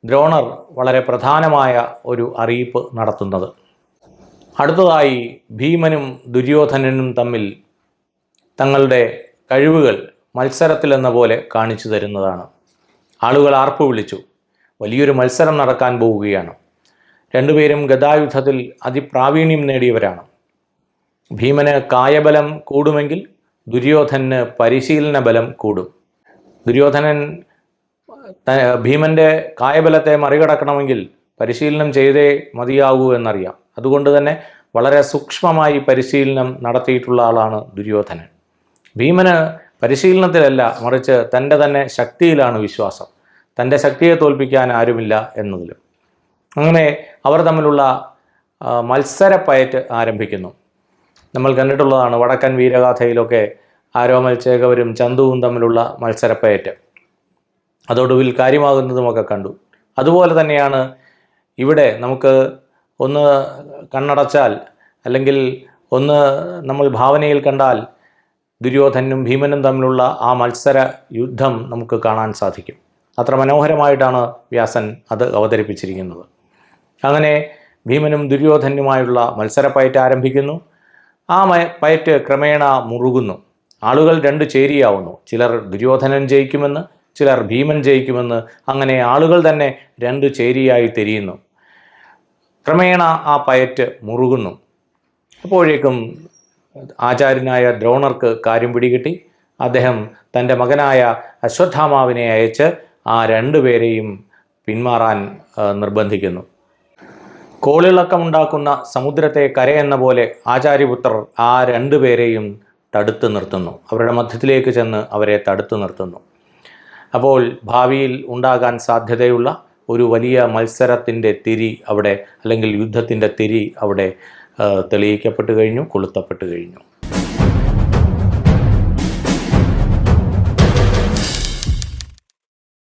ദ്രോണർ വളരെ പ്രധാനമായ ഒരു അറിയിപ്പ് നടത്തുന്നത്. അടുത്തതായി ഭീമനും ദുര്യോധനനും തമ്മിൽ തങ്ങളുടെ കഴിവുകൾ മത്സരത്തിലെന്ന പോലെ കാണിച്ചു തരുന്നതാണ്. ആളുകൾ ആർപ്പ് വിളിച്ചു. വലിയൊരു മത്സരം നടക്കാൻ പോവുകയാണ്. രണ്ടുപേരും ഗദായുദ്ധത്തിൽ അതിപ്രാവീണ്യം നേടിയവരാണ്. ഭീമന് കായബലം കൂടുമെങ്കിൽ ദുര്യോധനന് പരിശീലന ബലം കൂടും. ദുര്യോധനൻ ഭീമൻ്റെ കായബലത്തെ മറികടക്കണമെങ്കിൽ പരിശീലനം ചെയ്തേ മതിയാകൂ എന്നറിയാം. അതുകൊണ്ട് തന്നെ വളരെ സൂക്ഷ്മമായി പരിശീലനം നടത്തിയിട്ടുള്ള ആളാണ് ദുര്യോധനൻ. ഭീമന് പരിശീലനത്തിലല്ല, മറിച്ച് തൻ്റെ തന്നെ ശക്തിയിലാണ് വിശ്വാസം. തൻ്റെ ശക്തിയെ തോൽപ്പിക്കാൻ ആരുമില്ല എന്നതിലും. അങ്ങനെ അവർ തമ്മിലുള്ള മത്സരപ്പയറ്റ് ആരംഭിക്കുന്നു. നമ്മൾ കണ്ടിട്ടുള്ളതാണ് വടക്കൻ വീരഗാഥയിലൊക്കെ ആരോമൽ ചേകവരും ചന്തുവും തമ്മിലുള്ള മത്സരപ്പയറ്റ്. അതോടൊടുവിൽ കാര്യമാകുന്നതുമൊക്കെ കണ്ടു. അതുപോലെ തന്നെയാണ് ഇവിടെ നമുക്ക് ഒന്ന് കണ്ണടച്ചാൽ അല്ലെങ്കിൽ ഒന്ന് നമ്മൾ ഭാവനയിൽ കണ്ടാൽ ദുര്യോധനും ഭീമനും തമ്മിലുള്ള ആ മത്സര യുദ്ധം നമുക്ക് കാണാൻ സാധിക്കും. അത്ര മനോഹരമായിട്ടാണ് വ്യാസൻ അത് അവതരിപ്പിച്ചിരിക്കുന്നത്. അങ്ങനെ ഭീമനും ദുര്യോധനുമായുള്ള മത്സരപ്പയറ്റ് ആരംഭിക്കുന്നു. ആ പയറ്റ് ക്രമേണ മുറുകുന്നു. ആളുകൾ രണ്ട് ചേരിയാവുന്നു. ചിലർ ദുര്യോധനൻ ജയിക്കുമെന്ന്, ചിലർ ഭീമൻ ജയിക്കുമെന്ന്. അങ്ങനെ ആളുകൾ തന്നെ രണ്ട് ചേരിയായി തിരിയുന്നു. ക്രമേണ ആ പയറ്റ് മുറുകുന്നു. അപ്പോഴേക്കും ആചാര്യനായ ദ്രോണർക്ക് കാര്യം പിടികിട്ടി. അദ്ദേഹം തൻ്റെ മകനായ അശ്വത്ഥാമാവിനെ അയച്ച് ആ രണ്ടുപേരെയും പിന്മാറാൻ നിർബന്ധിക്കുന്നു. കോളിളക്കമുണ്ടാക്കുന്ന സമുദ്രത്തെ കരയെന്ന പോലെ ആചാര്യപുത്രർ ആ രണ്ടുപേരെയും തടുത്തു നിർത്തുന്നു. അവരുടെ മധ്യത്തിലേക്ക് ചെന്ന് അവരെ തടുത്തു നിർത്തുന്നു. അപ്പോൾ ഭാവിയിൽ ഉണ്ടാകാൻ സാധ്യതയുള്ള ഒരു വലിയ മത്സരത്തിൻ്റെ തിരി അവിടെ, അല്ലെങ്കിൽ യുദ്ധത്തിൻ്റെ തിരി അവിടെ തെളിയിക്കപ്പെട്ടു കഴിഞ്ഞു, കൊളുത്തപ്പെട്ടു കഴിഞ്ഞു.